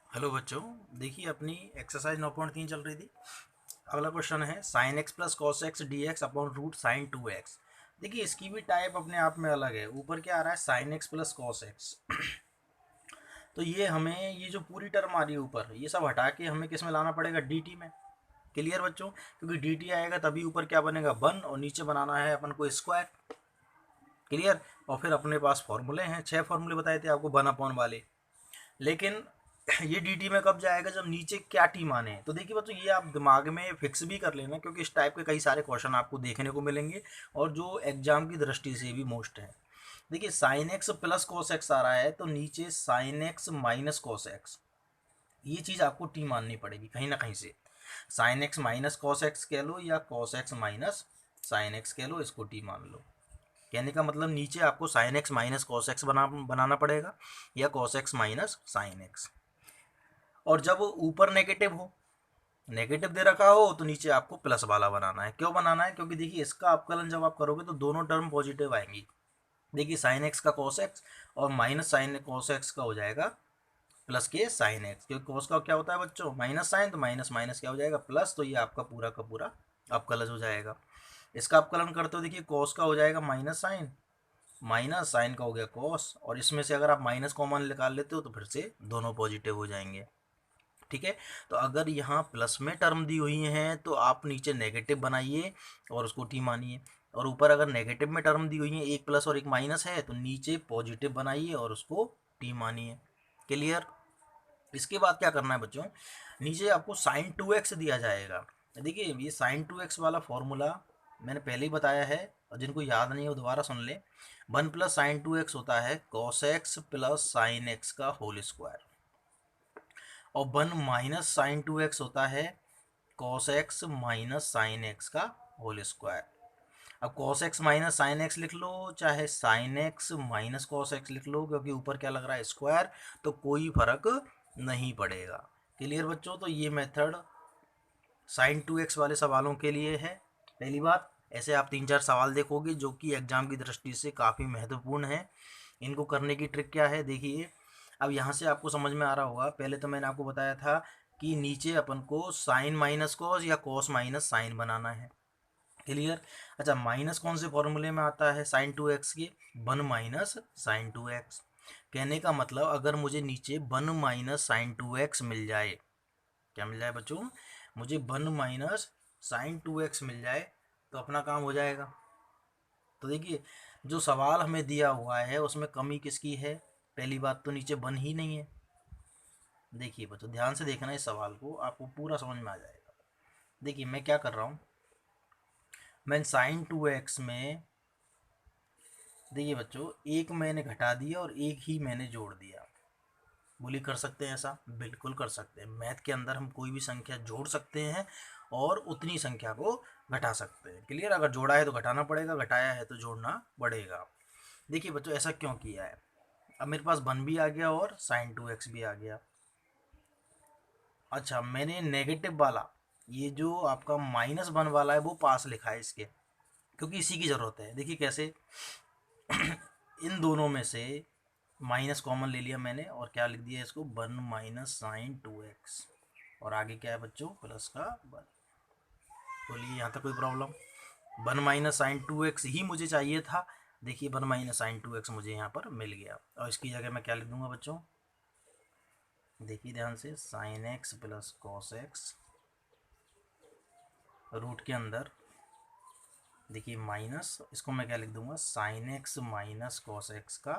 Hello बच्चों, देखिए अपनी एक्सरसाइज 9.3 चल रही थी। अगला क्वेश्चन है sine x plus cos x D x upon root sine 2x। देखिए इसकी भी टाइप अपने आप में अलग है। ऊपर क्या आ रहा है, sine x plus cos x. तो ये हमें ये जो पूरी टर्म आ रही है ऊपर, ये सब हटा के हमें किस में लाना पड़ेगा, डी टी में। क्लियर बच्चों, क्योंकि डी टी आएगा तभी ऊपर क्या बनेगा, वन, और नीचे बनाना है अपन को स्क्वायर। क्लियर। और फिर अपने पास फॉर्मूले हैं, 6 फॉर्मूले बताए थे आपको वन अपॉन वाले। लेकिन ये डी टी में कब जाएगा, जब नीचे क्या टी माने। तो देखिए बच्चों, ये आप दिमाग में फिक्स भी कर लेना, क्योंकि इस टाइप के कई सारे क्वेश्चन आपको देखने को मिलेंगे और जो एग्जाम की दृष्टि से भी मोस्ट है। देखिए sine x plus cos x आ रहा है, तो नीचे sine x minus cos x, ये चीज़ आपको टी माननी पड़ेगी कहीं ना कहीं से। Sine x minus cos x कह लो या cos x minus sine x कह लो, इसको टी मान लो। कहने का मतलब नीचे आपको sine x minus cos x बनाना पड़ेगा, या cos x minus sine x. और जब ऊपर नेगेटिव हो, नेगेटिव दे रखा हो, तो नीचे आपको प्लस वाला बनाना है। क्यों बनाना है, क्योंकि देखिए इसका अवकलन जब आप करोगे तो दोनों टर्म पॉजिटिव आएंगी। देखिए साइन एक्स का कॉस एक्स और माइनस साइन कॉस एक्स का हो जाएगा प्लस के साइन एक्स, क्योंकि कॉस का क्या होता है बच्चों, माइनस साइन, तो माइनस माइनस क्या हो जाएगा, प्लस। तो ये आपका पूरा का पूरा अवकलज हो जाएगा। इसका अवकलन करते हो, देखिए कॉस का हो जाएगा माइनस साइन, माइनस साइन का हो गया कॉस, और इसमें से अगर आप माइनस कॉमन निकाल लेते हो तो फिर से दोनों पॉजिटिव हो जाएंगे। ठीक है। तो अगर यहाँ प्लस में टर्म दी हुई हैं तो आप नीचे नेगेटिव बनाइए और उसको टी मानिए, और ऊपर अगर नेगेटिव में टर्म दी हुई है, एक प्लस और एक माइनस है, तो नीचे पॉजिटिव बनाइए और उसको टी मानिए। क्लियर। इसके बाद क्या करना है बच्चों, नीचे आपको साइन 2x दिया जाएगा। देखिए ये साइन 2x वाला फॉर्मूला मैंने पहले ही बताया है, और जिनको याद नहीं है वो दोबारा सुन ले। 1 + sin 2x होता है cos x plus sine x का होल स्क्वायर, और 1 - sin 2x होता है cos x minus sine x का होल स्क्वायर। अब cos x minus sine x लिख लो, चाहे sign x minus cos x लिख लो, क्योंकि ऊपर क्या लग रहा है, स्क्वायर, तो कोई फर्क नहीं पड़ेगा। क्लियर बच्चों। तो ये मेथड साइन 2x वाले सवालों के लिए है। पहली बात, ऐसे आप 3-4 सवाल देखोगे जो कि एग्जाम की दृष्टि से काफ़ी महत्वपूर्ण है। इनको करने की ट्रिक क्या है, देखिए। अब यहाँ से आपको समझ में आ रहा होगा, पहले तो मैंने आपको बताया था कि नीचे अपन को साइन माइनस कॉस या कॉस माइनस साइन बनाना है। क्लियर। अच्छा, माइनस कौन से फॉर्मूले में आता है साइन 2x के, 1 - sin 2x। कहने का मतलब अगर मुझे नीचे 1 - sin 2x मिल जाए, क्या मिल जाए बच्चों, मुझे 1 - sin 2x मिल जाए, तो अपना काम हो जाएगा। तो देखिए जो सवाल हमें दिया हुआ है उसमें कमी किसकी है, पहली बात तो नीचे वन ही नहीं है। देखिए बच्चों ध्यान से देखना इस सवाल को, आपको पूरा समझ में आ जाएगा। देखिए मैं क्या कर रहा हूँ, मैं साइन 2x में, देखिए बच्चों, एक मैंने घटा दिया और एक ही मैंने जोड़ दिया। बोली कर सकते हैं ऐसा, बिल्कुल कर सकते हैं। मैथ के अंदर हम कोई भी संख्या जोड़ सकते हैं और उतनी संख्या को घटा सकते हैं। क्लियर। अगर जोड़ा है तो घटाना पड़ेगा, घटाया है तो जोड़ना पड़ेगा। देखिए बच्चों ऐसा क्यों किया है, अब मेरे पास 1 भी आ गया और साइन 2x भी आ गया। अच्छा, मैंने नेगेटिव वाला, ये जो आपका -1 वाला है वो पास लिखा है इसके, क्योंकि इसी की ज़रूरत है। देखिए कैसे, इन दोनों में से माइनस कॉमन ले लिया मैंने और क्या लिख दिया इसको, 1 - sin 2x, और आगे क्या है बच्चों, प्लस का 1। बोलिए यहाँ तक कोई प्रॉब्लम। 1 - sin 2x ही मुझे चाहिए था। देखिए 1 - sin 2x मुझे यहाँ पर मिल गया, और इसकी जगह मैं क्या लिख दूंगा बच्चों, देखिए ध्यान से, sine x plus cos x root के अंदर, देखिए माइनस, इसको मैं क्या लिख दूंगा, sine x minus cos x का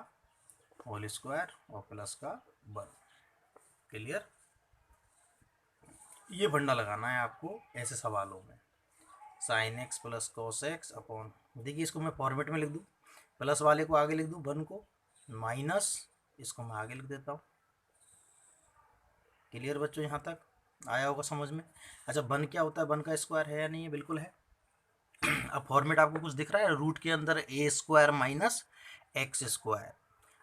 होल स्क्वायर और प्लस का 1। क्लियर। ये फंडा लगाना है आपको ऐसे सवालों में, sign x plus cos x upon, देखिए इसको मैं फॉर्मेट में लिख दूँ, प्लस वाले को आगे लिख दूँ 1 को, माइनस इसको मैं आगे लिख देता हूँ। क्लियर बच्चों, यहाँ तक आया होगा समझ में। अच्छा, 1 क्या होता है, 1 का स्क्वायर है या नहीं है, बिल्कुल है। अब फॉर्मेट आपको कुछ दिख रहा है, रूट के अंदर ए स्क्वायर माइनस एक्स स्क्वायर,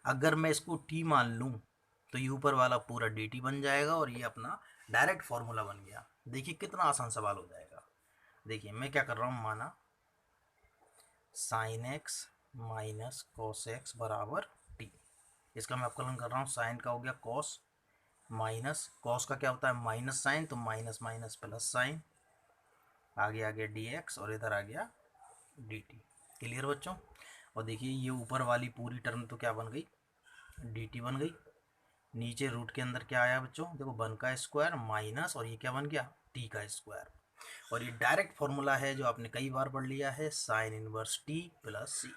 अगर मैं इसको टी मान लूँ तो ये ऊपर वाला पूरा डी टी बन जाएगा, और ये अपना डायरेक्ट फॉर्मूला बन गया। देखिए कितना आसान सवाल हो जाएगा। देखिए मैं क्या कर रहा हूँ, माना sign x minus cos x बराबर टी, इसका मैं अवकलन कर रहा हूँ, साइन का हो गया कॉस, माइनस कॉस का क्या होता है माइनस साइन, तो माइनस माइनस प्लस साइन, आगे आ गया डी एक्स और इधर आ गया डी टी। क्लियर बच्चों। और देखिए ये ऊपर वाली पूरी टर्म तो क्या बन गई, डी टी बन गई। नीचे रूट के अंदर क्या आया बच्चों, देखो 1 का स्क्वायर माइनस और ये क्या बन गया टी का स्क्वायर। और ये डायरेक्ट फॉर्मूला है जो आपने कई बार पढ़ लिया है, sine inverse t plus c.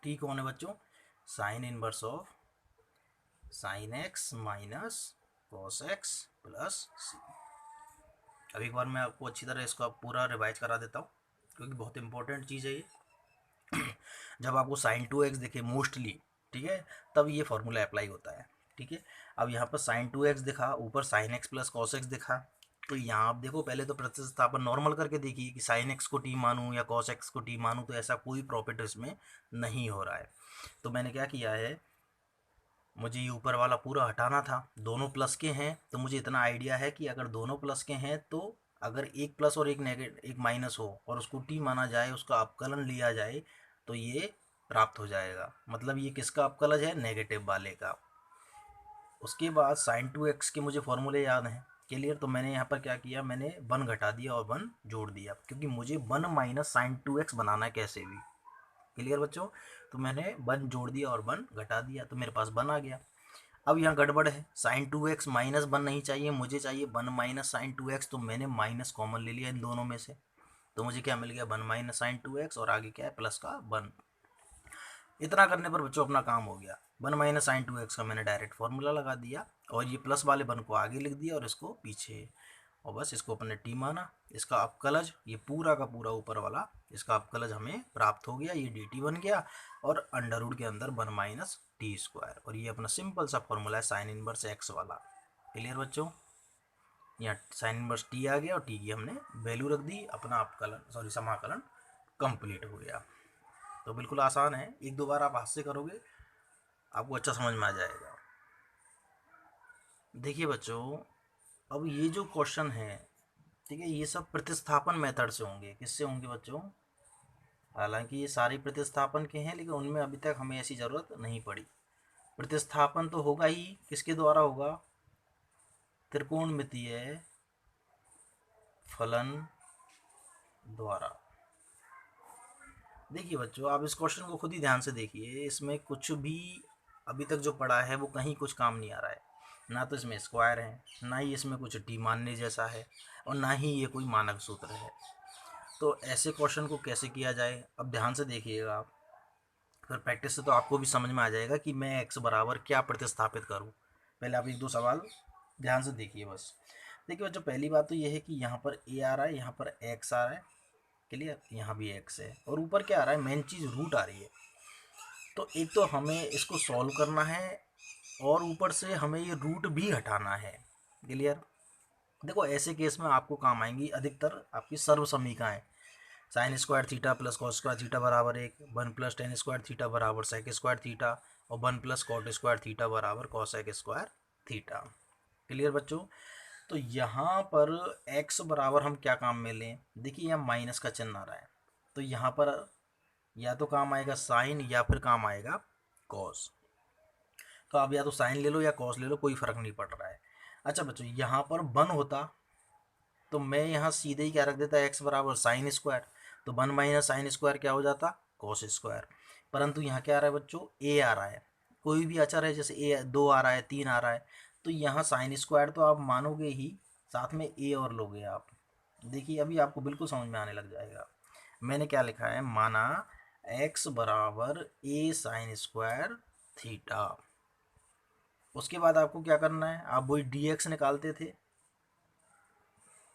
T कौन है बच्चों, sine inverse of sine x minus cos x plus c. अब एक बार मैं आपको अच्छी तरह इसका पूरा रिवाइज करा देता हूँ क्योंकि बहुत इंपॉर्टेंट चीज़ है ये। जब आपको साइन 2x दिखे मोस्टली, ठीक है, तब ये फॉर्मूला अप्लाई होता है। ठीक है, अब यहाँ पर साइन 2x दिखा, ऊपर sign x plus cos x दिखा, तो यहाँ आप देखो पहले तो प्रतिस्थापन नॉर्मल करके देखिए कि साइन एक्स को टी मानूँ या कॉस एक्स को टी मानूँ, तो ऐसा कोई प्रॉफिट इसमें नहीं हो रहा है। तो मैंने क्या किया है, मुझे ये ऊपर वाला पूरा हटाना था, दोनों प्लस के हैं तो मुझे इतना आइडिया है कि अगर दोनों प्लस के हैं तो अगर एक प्लस और एक नेगेटिव एक माइनस हो और उसको टी माना जाए, उसका अपकलन लिया जाए, तो ये प्राप्त हो जाएगा। मतलब ये किसका अपकलज है, नेगेटिव वाले का। उसके बाद साइन 2x के मुझे फॉर्मूले याद हैं। क्लियर। तो मैंने यहाँ पर क्या किया, मैंने 1 घटा दिया और 1 जोड़ दिया क्योंकि मुझे 1 माइनस साइन 2x बनाना है कैसे भी। क्लियर बच्चों। तो मैंने 1 जोड़ दिया और 1 घटा दिया तो मेरे पास 1 आ गया। अब यहाँ गड़बड़ है, साइन 2x माइनस 1 नहीं चाहिए, मुझे चाहिए 1 माइनस साइन 2x, तो मैंने माइनस कॉमन ले लिया इन दोनों में से, तो मुझे क्या मिल गया 1 माइनस साइन 2x और आगे क्या है प्लस का 1। इतना करने पर बच्चों अपना काम हो गया। 1 माइनस साइन 2x का मैंने डायरेक्ट फार्मूला लगा दिया और ये प्लस वाले 1 को आगे लिख दिया और इसको पीछे, और बस इसको अपने टी माना। इसका अपकलज ये पूरा का पूरा ऊपर वाला, इसका अपकलज हमें प्राप्त हो गया, ये डी टी बन गया और अंडर रूट के अंदर 1 माइनस टी स्क्वायर। और ये अपना सिंपल सा फॉर्मूला है साइन इनवर्स एक्स वाला। क्लियर बच्चों। यहाँ साइन इनवर्स टी आ गया और टी की हमने वैल्यू रख दी, अपना अपकलन सॉरी समाकलन कंप्लीट हो गया। तो बिल्कुल आसान है, एक दो बार आप हाथ से करोगे आपको अच्छा समझ में आ जाएगा। देखिए बच्चों, अब ये जो क्वेश्चन है, ठीक है, ये सब प्रतिस्थापन मेथड से होंगे। किससे होंगे बच्चों, हालांकि ये सारे प्रतिस्थापन के हैं लेकिन उनमें अभी तक हमें ऐसी ज़रूरत नहीं पड़ी। प्रतिस्थापन तो होगा ही, किसके द्वारा होगा, त्रिकोणमितीय फलन द्वारा। देखिए बच्चों, आप इस क्वेश्चन को खुद ही ध्यान से देखिए, इसमें कुछ भी अभी तक जो पढ़ा है वो कहीं कुछ काम नहीं आ रहा है। ना तो इसमें स्क्वायर है, ना ही इसमें कुछ टी मानने जैसा है, और ना ही ये कोई मानक सूत्र है। तो ऐसे क्वेश्चन को कैसे किया जाए, अब ध्यान से देखिएगा आप, फिर प्रैक्टिस से तो आपको भी समझ में आ जाएगा कि मैं एक्स बराबर क्या प्रतिस्थापित करूँ। पहले आप एक दो सवाल ध्यान से देखिए बस। देखिए बच्चों, पहली बात तो ये है कि यहाँ पर ए आ रहा है, यहाँ पर एक्स आ रहा है, क्लियर, यहाँ भी एक्स है, और ऊपर क्या आ रहा है, मेन चीज़ रूट आ रही है। तो एक तो हमें इसको सॉल्व करना है और ऊपर से हमें ये रूट भी हटाना है। क्लियर। देखो ऐसे केस में आपको काम आएंगी अधिकतर आपकी सर्व समीकरणाएं, sine square theta plus cos square theta बराबर 1, 1 प्लस टेन स्क्वायर थीटा बराबर सेक स्क्वायर थीटा, और 1 प्लस कॉट स्क्वायर थीटा बराबर कॉसेक स्क्वायर थीटा। क्लियर बच्चों। तो यहाँ पर x बराबर हम क्या काम में लें, देखिए यहाँ माइनस का चिन्ह आ रहा है, तो यहाँ पर या तो काम आएगा साइन या फिर काम आएगा कॉस। तो आप या तो साइन ले लो या कॉस ले लो, कोई फ़र्क नहीं पड़ रहा है। अच्छा बच्चों, यहाँ पर 1 होता तो मैं यहाँ सीधे ही क्या रख देता, x बराबर साइन स्क्वायर, तो 1 माइनस साइन स्क्वायर क्या हो जाता, कॉस स्क्वायर। परंतु यहाँ क्या आ रहा है बच्चों, a आ रहा है, कोई भी अचर है, जैसे a 2 आ रहा है, 3 आ रहा है, तो यहाँ साइन स्क्वायर तो आप मानोगे ही, साथ में a और लोगे आप। देखिए अभी आपको बिल्कुल समझ में आने लग जाएगा। मैंने क्या लिखा है, माना x बराबर a साइन स्क्वायर थीटा। उसके बाद आपको क्या करना है, आप वही dx निकालते थे।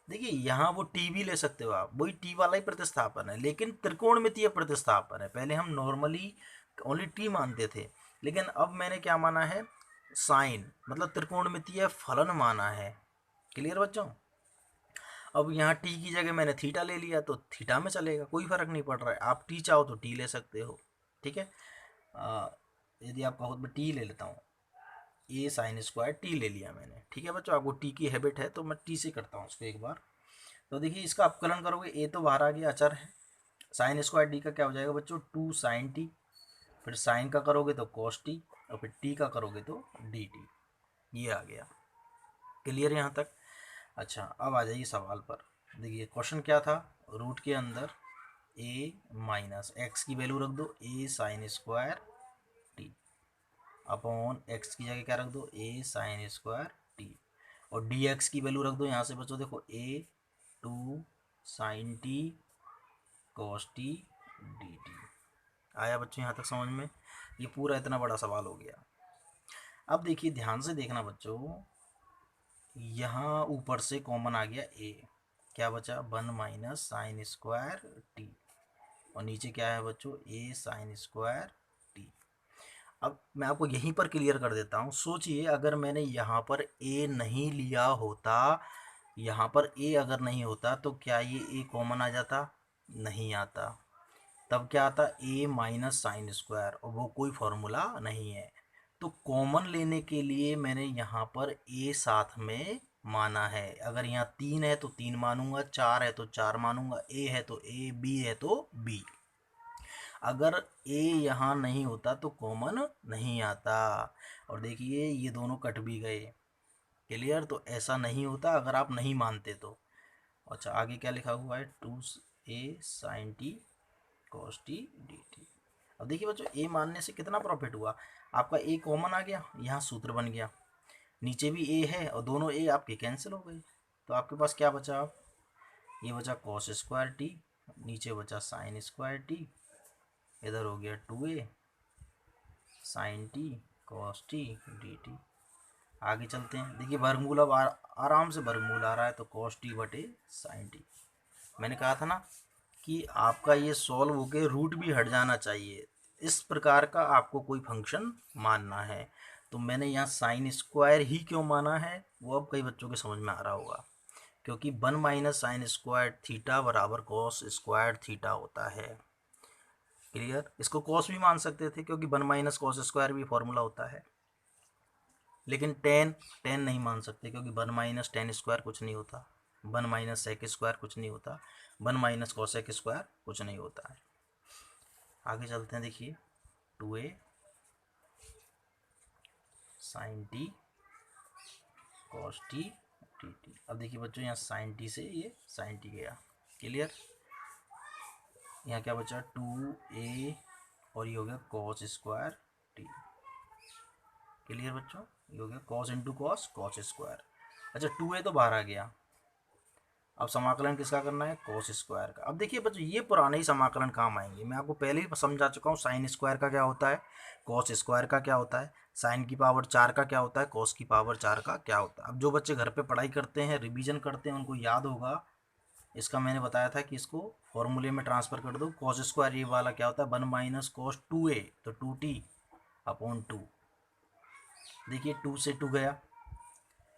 देखिए यहाँ वो टी भी ले सकते हो आप, वही टी वाला ही प्रतिस्थापन है लेकिन त्रिकोणमितीय प्रतिस्थापन है। पहले हम नॉर्मली ओनली टी मानते थे, लेकिन अब मैंने क्या माना है, साइन, मतलब त्रिकोणमितीय फलन माना है। क्लियर बच्चों। अब यहाँ टी की जगह मैंने थीटा ले लिया तो थीटा में चलेगा, कोई फर्क नहीं पड़ रहा है। आप टी चाहो तो टी ले सकते हो, ठीक है। यदि आप कहो तो मैं टी ले लेता हूँ, ए साइन स्क्वायर टी ले लिया मैंने, ठीक है बच्चों। आपको टी की हैबिट है तो मैं टी से करता हूँ उसको एक बार। तो देखिए इसका अपकलन करोगे, ए तो बाहर आ गया, अचर है, साइन स्क्वायर डी का क्या हो जाएगा बच्चों, 2 साइन टी, फिर साइन का करोगे तो कॉस टी, और फिर टी का करोगे तो डी टी, ये आ गया। क्लियर यहाँ तक? अच्छा, अब आ जाइए सवाल पर। देखिए क्वेश्चन क्या था, रूट के अंदर a माइनस एक्स की वैल्यू रख दो a sine square t, upon x की जगह क्या रख दो a साइन स्क्वायर टी, और डी एक्स की वैल्यू रख दो यहाँ से बच्चों, देखो a 2 sine t cos t d t. आया बच्चों यहाँ तक समझ में? ये पूरा इतना बड़ा सवाल हो गया। अब देखिए ध्यान से देखना बच्चों, यहाँ ऊपर से कॉमन आ गया a, क्या बचा 1 माइनस साइन स्क्वायर टी, और नीचे क्या है बच्चों a साइन स्क्वायर टी। अब मैं आपको यहीं पर क्लियर कर देता हूँ। सोचिए अगर मैंने यहाँ पर a नहीं लिया होता, यहाँ पर a अगर नहीं होता तो क्या ये a कॉमन आ जाता? नहीं आता। तब क्या आता? a माइनस साइन स्क्वायर, और वो कोई फॉर्मूला नहीं है। तो कॉमन लेने के लिए मैंने यहाँ पर a साथ में माना है। अगर यहाँ 3 है तो 3 मानूंगा, 4 है तो 4 मानूंगा, a है तो a, b है तो b। अगर a यहाँ नहीं होता तो कॉमन नहीं आता। और देखिए ये दोनों कट भी गए। क्लियर? तो ऐसा नहीं होता अगर आप नहीं मानते तो। अच्छा आगे क्या लिखा हुआ है, 2a sine t cos t d t. अब देखिए बच्चों a मानने से कितना प्रॉफिट हुआ, आपका a कॉमन आ गया, यहाँ सूत्र बन गया, नीचे भी a है और दोनों a आपके कैंसिल हो गए। तो आपके पास क्या बचा? आप ये बचा कॉस स्क्वायर टी, नीचे बचा साइन स्क्वायर टी, इधर हो गया 2a sine t cos t d t. आगे चलते हैं। देखिए वर्गमूल अब आराम से वर्गमूल आ रहा है, तो कॉस टी बटे साइन टी। मैंने कहा था ना कि आपका ये सॉल्व होके रूट भी हट जाना चाहिए। इस प्रकार का आपको कोई फंक्शन मानना है। तो मैंने यहाँ साइन स्क्वायर ही क्यों माना है वो अब कई बच्चों के समझ में आ रहा होगा, क्योंकि 1 माइनस साइन स्क्वायर थीटा बराबर कॉस स्क्वायर थीटा होता है। क्लियर? इसको कॉस भी मान सकते थे क्योंकि 1 माइनस कॉस स्क्वायर भी फॉर्मूला होता है, लेकिन टेन नहीं मान सकते क्योंकि 1 माइनस टेन स्क्वायर कुछ नहीं होता, 1 माइनस सेक स्क्वायर कुछ नहीं होता, 1 माइनस कॉसेक स्क्वायर कुछ नहीं होता है। आगे चलते हैं। देखिए 2a sine t cos t t t. अब देखिए बच्चों यहाँ साइन टी से ये साइन टी गया। क्लियर? यहाँ क्या बचा 2a और ये हो गया कॉस स्क्वायर टी। क्लियर बच्चों? ये हो गया cos into cos cos square. अच्छा 2a तो बाहर आ गया, अब समाकलन किसका करना है? कॉस स्क्वायर का। अब देखिए बच्चों ये पुराने ही समाकलन काम आएंगे, मैं आपको पहले ही समझा चुका हूँ। साइन स्क्वायर का क्या होता है, कॉस स्क्वायर का क्या होता है, साइन की पावर 4 का क्या होता है, कॉस की पावर 4 का क्या होता है। अब जो बच्चे घर पे पढ़ाई करते हैं, रिवीजन करते हैं, उनको याद होगा, इसका मैंने बताया था कि इसको फॉर्मूले में ट्रांसफर कर दो। कॉस स्क्वायर ये वाला क्या होता है 1 माइनस कॉस 2a, तो 2t अपॉन 2। देखिए 2 से 2 गया,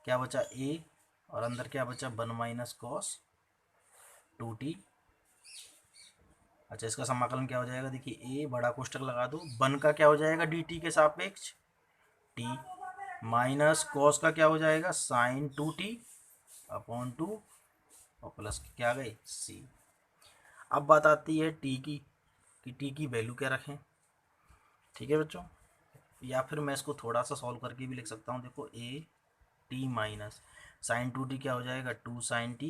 क्या बचा a, और अंदर क्या बचा 1 माइनस कॉस 2t। अच्छा इसका समाकलन क्या हो जाएगा, देखिए a बड़ा कोष्टक लगा दो, 1 का क्या हो जाएगा dt के सापेक्ष t, माइनस कॉस का क्या हो जाएगा साइन 2t अपॉन 2, और प्लस क्या गए c। अब बात आती है t की, कि t की वैल्यू क्या रखें। ठीक है बच्चों, या फिर मैं इसको थोड़ा सा सॉल्व करके भी लिख सकता हूँ। देखो a t minus sign 2t क्या हो जाएगा 2 sine t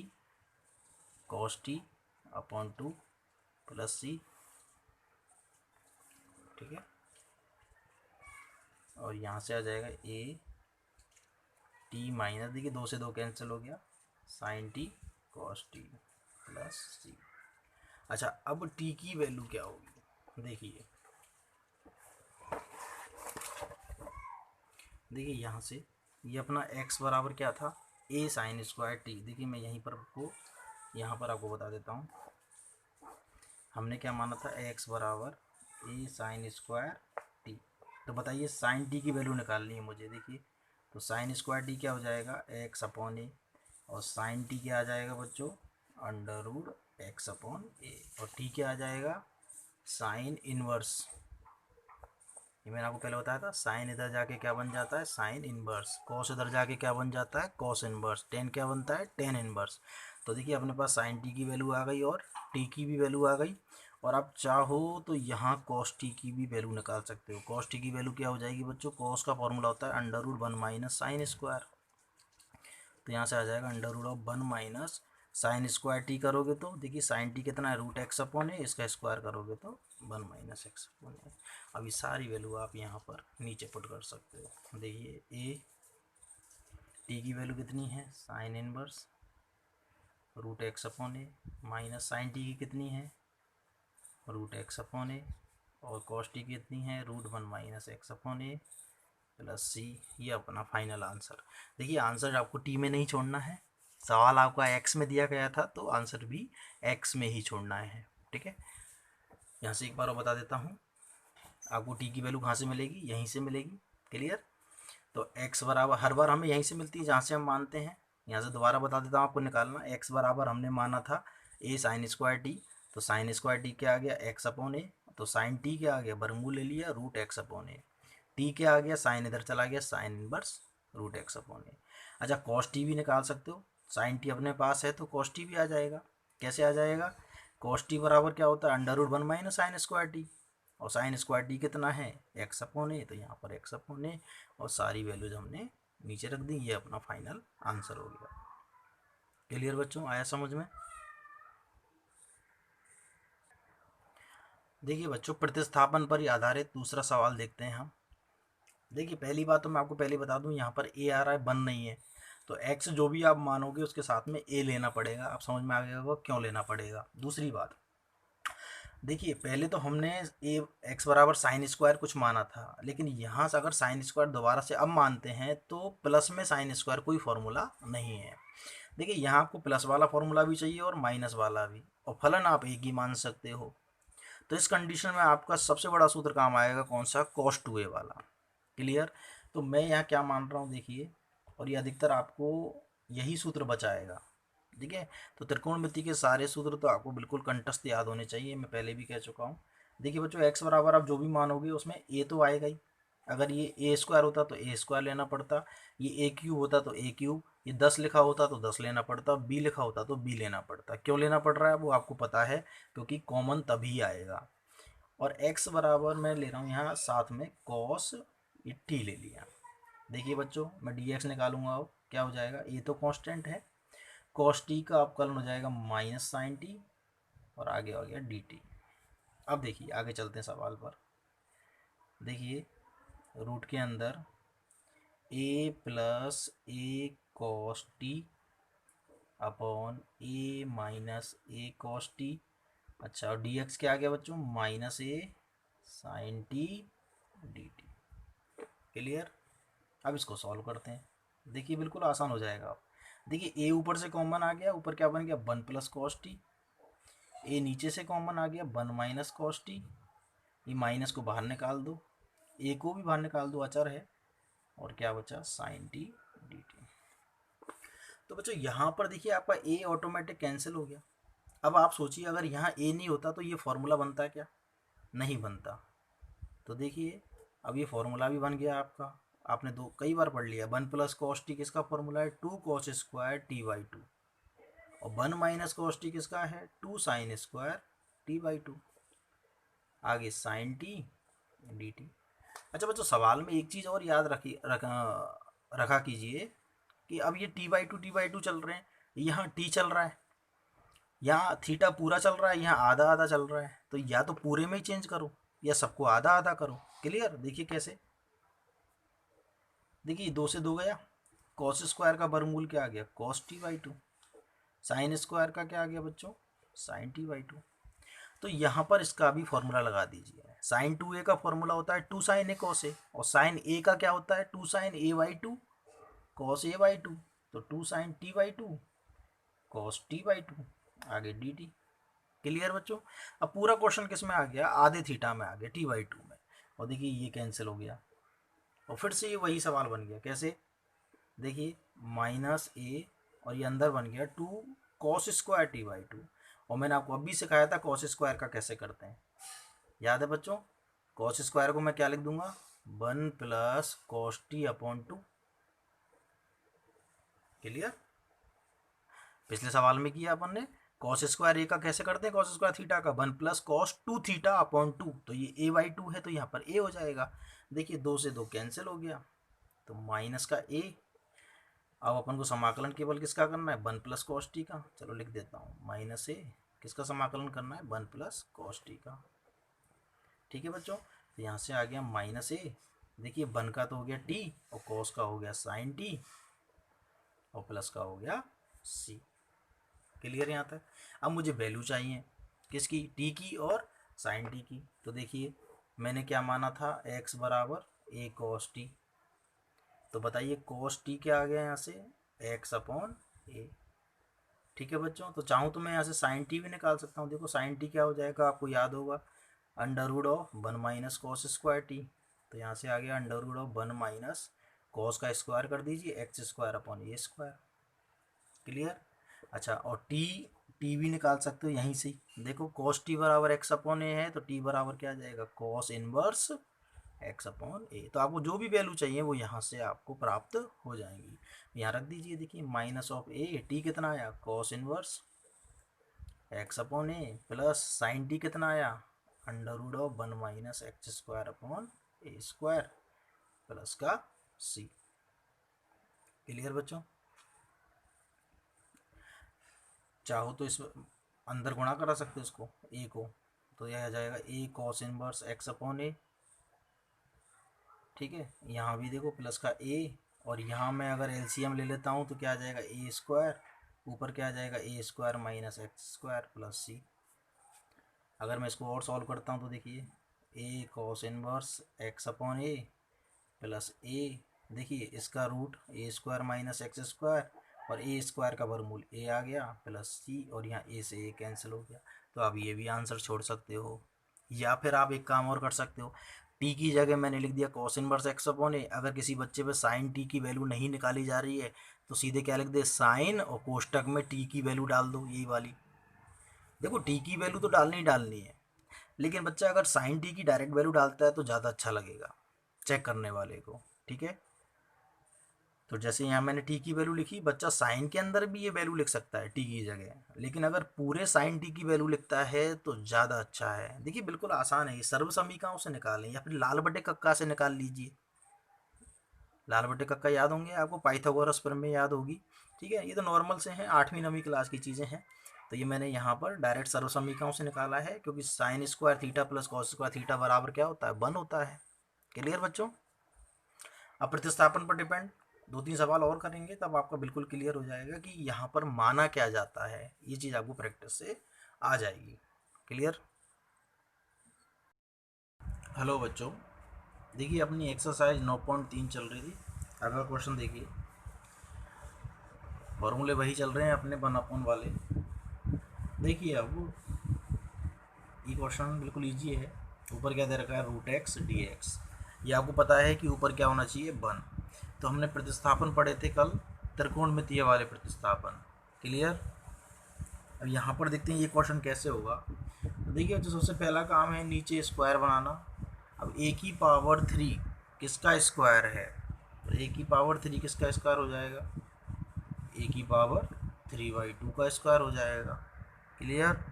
cos t upon 2 plus c। ठीक है, और यहाँ से आ जाएगा a टी माइनस, देखिए 2 से 2 कैंसिल हो गया, sine t cos t plus c. अच्छा अब t की वैल्यू क्या होगी, देखिए यहाँ से ये अपना x बराबर क्या था a साइन स्क्वायर टी। देखिए मैं यहीं पर आपको यहाँ पर आपको बता देता हूँ, हमने क्या माना था x बराबर a साइन स्क्वायर टी। तो बताइए साइन टी की वैल्यू निकालनी है मुझे। देखिए तो साइन स्क्वायर टी क्या हो जाएगा x अपॉन ए, और साइन टी क्या आ जाएगा बच्चों अंडर रूट एक्स अपॉन ए, और टी क्या आ जाएगा साइन इनवर्स। ये मैंने आपको पहले बताया था, साइन इधर जाके क्या बन जाता है साइन इनवर्स, कॉस इधर जाके क्या बन जाता है कॉस इनवर्स, टेन क्या बनता है टेन इनवर्स। तो देखिए अपने पास साइन टी की वैल्यू आ गई और टी की भी वैल्यू आ गई, और आप चाहो तो यहाँ कॉस टी की भी वैल्यू निकाल सकते हो। कॉस टी की वैल्यू क्या हो जाएगी बच्चों, कॉस का फॉर्मूला होता है under root 1 minus sine square. तो यहाँ से आ जाएगा under root of 1 minus sine square t करोगे तो देखिए साइन टी कितना है रूट एक्स अपॉन है, इसका स्क्वायर करोगे तो 1 माइनस एक्स अपॉन है। अभी सारी वैल्यू आप यहाँ पर नीचे पुट कर सकते हो। देखिए ए टी की वैल्यू कितनी है sine inverse root x upon a minus sine t की कितनी है रूट एक्स अपॉन ए और कॉस टी कितनी है रूट 1 माइनस एक्स अपॉन ए प्लस सी। ये अपना फाइनल आंसर। देखिए आंसर आपको टी में नहीं छोड़ना है, सवाल आपका एक्स में दिया गया था तो आंसर भी एक्स में ही छोड़ना है। ठीक है, यहाँ से एक बार और बता देता हूँ आपको टी की वैल्यू कहाँ से मिलेगी, यहीं से मिलेगी। क्लियर, तो एक्स बराबर हर बार हमें यहीं से मिलती है जहाँ से हम मानते हैं। यहाँ से दोबारा बता देता हूँ आपको निकालना। एक्स बराबर हमने माना था ए साइन स्क्वायर टी, तो साइन स्क्वायर टी क्या आ गया एक्स अपॉन ए, तो साइन टी क्या आ गया वर्गमूल ले लिया root x upon a, t क्या आ गया साइन इधर चला गया sine inverse root x upon a. अच्छा कॉस टी भी निकाल सकते हो, साइन टी अपने पास है तो कॉस टी भी आ जाएगा। कैसे आ जाएगा, कॉस टी बराबर क्या होता है under root 1 minus sine square t, और साइन स्क्वायर टी कितना है एक्स अपॉन ए, तो यहाँ पर एक्स अपॉन ए और सारी वैल्यूज हमने नीचे रख दी। ये अपना फाइनल आंसर हो गया। क्लियर बच्चों, आया समझ में। देखिए बच्चों प्रतिस्थापन पर ही आधारित दूसरा सवाल देखते हैं हम। देखिए पहली बात तो मैं आपको पहले बता दूं यहाँ पर ए आ रहा है 1 नहीं है, तो एक्स जो भी आप मानोगे उसके साथ में ए लेना पड़ेगा। आप समझ में आ गया होगा क्यों लेना पड़ेगा। दूसरी बात देखिए पहले तो हमने ए एक्स बराबर साइन स्क्वायर कुछ माना था, लेकिन यहाँ से अगर साइन स्क्वायर दोबारा से अब मानते हैं तो प्लस में साइन स्क्वायर कोई फॉर्मूला नहीं है। देखिए यहाँ आपको प्लस वाला फॉर्मूला भी चाहिए और माइनस वाला भी, और फलन आप एक ही मान सकते हो। तो इस कंडीशन में आपका सबसे बड़ा सूत्र काम आएगा कौन सा, cos 2a वाला। क्लियर, तो मैं यहाँ क्या मान रहा हूँ देखिए, और ये अधिकतर आपको यही सूत्र बचाएगा। ठीक है, तो त्रिकोणमिति के सारे सूत्र तो आपको बिल्कुल कंठस्थ याद होने चाहिए, मैं पहले भी कह चुका हूँ। देखिए बच्चों एक्स बराबर आप जो भी मानोगे उसमें ए तो आएगा ही। अगर ये ए स्क्वायर होता तो ए स्क्वायर लेना पड़ता, ये ए क्यूब होता तो ए क्यूब, ये 10 लिखा होता तो 10 लेना पड़ता, बी लिखा होता तो बी लेना पड़ता। क्यों लेना पड़ रहा है वो आपको पता है, क्योंकि कॉमन तभी आएगा। और x बराबर मैं ले रहा हूँ यहाँ साथ में cos ये t ले लिया। देखिए बच्चों मैं dx निकालूंगा, अब क्या हो जाएगा, ये तो कांस्टेंट है, cos t का अपकलन हो जाएगा माइनस साइन टी और आगे हो गया dt। अब देखिए आगे चलते हैं सवाल पर। देखिए रूट के अंदर a plus a cos t upon a minus a cos t. अच्छा और डी एक्स क्या आ गया बच्चों, minus a sine t d t. Clear, अब इसको सॉल्व करते हैं। देखिए बिल्कुल आसान हो जाएगा। अब देखिए ए ऊपर से कॉमन आ गया, ऊपर क्या बन गया 1 प्लस कॉस टी, ए नीचे से कॉमन आ गया 1 माइनस कॉस टी, ये माइनस को बाहर निकाल दो, ए को भी बाहर निकाल दो अचर है, और क्या बचा साइन टी डी टी। तो बच्चों यहाँ पर देखिए आपका ए ऑटोमेटिक कैंसिल हो गया। अब आप सोचिए अगर यहाँ ए नहीं होता तो ये फॉर्मूला बनता क्या, नहीं बनता। तो देखिए अब ये फॉर्मूला भी बन गया आपका, आपने दो कई बार पढ़ लिया। 1 प्लस कॉस टी किसका फॉर्मूला है 2 कॉस स्क्वायर टी बाई 2, और 1 माइनस कॉस टी किसका है 2 साइन स्क्वायर टी बाई 2, आगे साइन टी डी टी। अच्छा बच्चों सवाल में एक चीज़ और याद रखा कीजिए कि अब ये टी बाई टू चल रहे हैं, यहाँ टी चल रहा है, यहाँ थीटा पूरा चल रहा है, यहाँ आधा आधा चल रहा है, तो या तो पूरे में ही चेंज करो या सबको आधा आधा करो। क्लियर, देखिए कैसे, देखिए 2 से 2 गया, कॉस स्क्वायर का वर्गमूल क्या आ गया cos T by 2, sine square का क्या आ गया बच्चों साइन टी बाई 2। तो यहाँ पर इसका भी फॉर्मूला लगा दीजिए। साइन 2a का फॉर्मूला होता है 2 साइन ए कॉस ए, और साइन ए का क्या होता है 2 sine A by 2 cos A by 2, तो 2 sine T by 2 cos T by 2, आगे डी टी। क्लियर बच्चों, अब पूरा क्वेश्चन किस में आ गया, आधे थीटा में आ गया टी बाई 2 में, और देखिए ये कैंसिल हो गया, और फिर से ये वही सवाल बन गया। कैसे, देखिए माइनस ए और ये अंदर बन गया 2 कॉस स्क्वायर टी बाई 2, और मैंने आपको अभी सिखाया था कॉस स्क्वायर का कैसे करते हैं, याद है बच्चों। कॉस स्क्वायर को मैं क्या लिख दूंगा 1 plus cos t upon 2। Clear, पिछले सवाल में किया अपन ने, कॉस स्क्वायर ए का कैसे करते हैं, कॉस स्क्वायर थीटा का 1 प्लस कॉस 2 थीटा अपॉन 2, तो ये ए बाई 2 है तो यहाँ पर ए हो जाएगा। देखिए 2 से 2 कैंसिल हो गया, तो माइनस का ए, अब अपन को समाकलन केवल किसका करना है, 1 प्लस कॉस टी का। चलो लिख देता हूँ, माइनस ए किसका समाकलन करना है, 1 प्लस कॉस टी का। ठीक है बच्चों, तो यहाँ से आ गया माइनस ए, देखिए 1 का तो हो गया टी, और कॉस का हो गया साइन टी, और प्लस का हो गया सी। क्लियर यहाँ तक। अब मुझे वैल्यू चाहिए किसकी, टी की और साइन टी की। तो देखिए मैंने क्या माना था, x बराबर ए कॉस टी। तो बताइए कॉस टी क्या आ गया यहाँ से, x अपॉन ए। ठीक है बच्चों, तो चाहूँ तो मैं यहाँ से साइन टी भी निकाल सकता हूँ। देखो साइन टी क्या हो जाएगा, आपको याद होगा, under root of 1 minus cos square T. तो यहाँ से आ गया under root of 1 minus cos का स्क्वायर कर दीजिए, एक्स स्क्वायर अपॉन ए स्क्वायर। क्लियर। अच्छा, और टी भी निकाल सकते हो यहीं से। देखो कॉस टी बराबर एक्स अपॉन ए है, तो टी बराबर क्या आ जाएगा, कॉस इनवर्स एक्स अपॉन ए। तो आपको जो भी वैल्यू चाहिए वो यहाँ से आपको प्राप्त हो जाएंगी। यहाँ रख दीजिए, देखिए माइनस ऑफ ए, टी कितना आया, कॉस इनवर्स एक्स अपॉन ए, प्लस साइन टी कितना आया, under root of 1 minus x square upon A square, plus का सी। क्लियर बच्चों। चाहो तो इस अंदर गुणा करा सकते हो इसको, ए को, तो यह आ जाएगा ए कॉस इनवर्स एक्स अपॉन ए। ठीक है, यहाँ भी देखो प्लस का ए, और यहाँ मैं अगर एलसीएम ले लेता हूँ तो क्या आ जाएगा, ए स्क्वायर, ऊपर क्या आ जाएगा, a square minus x square plus c. अगर मैं इसको और सॉल्व करता हूँ तो देखिए a cos inverse x upon A plus a, देखिए इसका root a square minus x square, और ए स्क्वायर का वर्गमूल ए आ गया, प्लस सी, और यहाँ ए से ए कैंसिल हो गया। तो आप ये भी आंसर छोड़ सकते हो, या फिर आप एक काम और कर सकते हो, टी की जगह मैंने लिख दिया कॉस इनवर्स एक्स अपॉन ए। अगर किसी बच्चे पे साइन टी की वैल्यू नहीं निकाली जा रही है तो सीधे क्या लिख दे, साइन और कोष्टक में टी की वैल्यू डाल दो, यही वाली। देखो टी की वैल्यू तो डालनी ही डालनी है, लेकिन बच्चा अगर साइन टी की डायरेक्ट वैल्यू डालता है तो ज़्यादा अच्छा लगेगा चेक करने वाले को। ठीक है, तो जैसे यहाँ मैंने टी की वैल्यू लिखी, बच्चा साइन के अंदर भी ये वैल्यू लिख सकता है टी की जगह, लेकिन अगर पूरे साइन टी की वैल्यू लिखता है तो ज़्यादा अच्छा है। देखिए बिल्कुल आसान है, ये सर्व समीकरणों से निकालें या फिर लाल बटे कक्का से निकाल लीजिए। लाल बटे कक्का याद होंगे आपको, पाइथागोरस प्रमेय याद होगी। ठीक है, ये तो नॉर्मल से हैं, 8वीं 9वीं क्लास की चीज़ें हैं। तो ये मैंने यहाँ पर डायरेक्ट सर्व समीकरणों से निकाला है, क्योंकि sign square theta plus cos square theta बराबर क्या होता है, 1 होता है। क्लियर बच्चों। अब प्रतिस्थापन पर डिपेंड 2-3 सवाल और करेंगे, तब आपका बिल्कुल क्लियर हो जाएगा कि यहाँ पर माना क्या जाता है। ये चीज़ आपको प्रैक्टिस से आ जाएगी। क्लियर। हेलो बच्चों, देखिए अपनी एक्सरसाइज 9.3 चल रही थी। अगला क्वेश्चन देखिए, फॉर्मूले वही चल रहे हैं अपने 1 वाले। देखिए अब ये क्वेश्चन बिल्कुल ईजी है। ऊपर क्या दे रखा है, रूट एक्स डी एक्स। ये आपको पता है कि ऊपर क्या होना चाहिए, 1। तो हमने प्रतिस्थापन पढ़े थे कल, त्रिकोणमितीय वाले प्रतिस्थापन। क्लियर। अब यहाँ पर देखते हैं ये क्वेश्चन कैसे होगा। तो देखिए जो सबसे पहला काम है नीचे स्क्वायर बनाना। अब ए की पावर 3 किसका स्क्वायर है, तो ए की पावर 3 किसका स्क्वायर हो जाएगा, ए की पावर 3/2 का स्क्वायर हो जाएगा। क्लियर।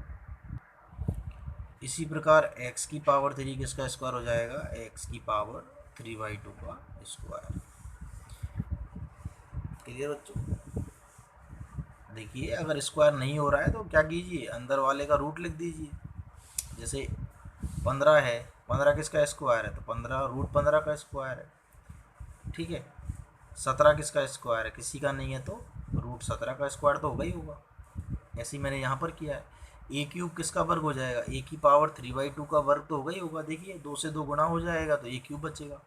इसी प्रकार x की पावर 3 किसका स्क्वायर हो जाएगा, x की पावर 3/2 का स्क्वायर। क्लियर बच्चों। देखिए अगर स्क्वायर नहीं हो रहा है तो क्या कीजिए, अंदर वाले का रूट लिख दीजिए। जैसे 15 है, 15 किसका स्क्वायर है, तो 15 रूट 15 का स्क्वायर है। ठीक है, 17 किसका स्क्वायर है, किसी का नहीं है, तो रूट 17 का स्क्वायर तो होगा ही होगा। ऐसे ही मैंने यहाँ पर किया है। ए क्यूब किसका वर्ग हो जाएगा, ए की पावर 3/2 का वर्ग तो होगा ही होगा। देखिए 2 से 2 गुना हो जाएगा तो ए क्यूब बचेगा।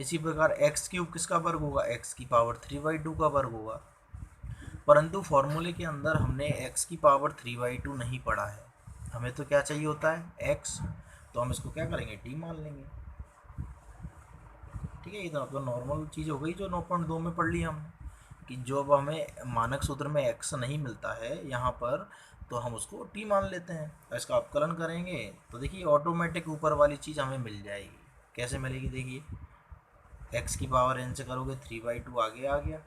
इसी प्रकार एक्स क्यूब किसका वर्ग होगा, एक्स की पावर 3/2 का वर्ग होगा। परंतु फॉर्मूले के अंदर हमने x की पावर 3/2 नहीं पढ़ा है, हमें तो क्या चाहिए होता है x, तो हम इसको क्या करेंगे, t मान लेंगे। ठीक है, ये तो मतलब नॉर्मल चीज़ हो गई जो 9.2 में पढ़ ली हमने, कि जो अब हमें मानक सूत्र में x नहीं मिलता है यहाँ पर, तो हम उसको t मान लेते हैं। और इसका अपकलन करेंगे तो देखिए ऑटोमेटिक ऊपर वाली चीज़ हमें मिल जाएगी। कैसे मिलेगी, देखिए x की पावर n से करोगे 3/2 आगे आ गया,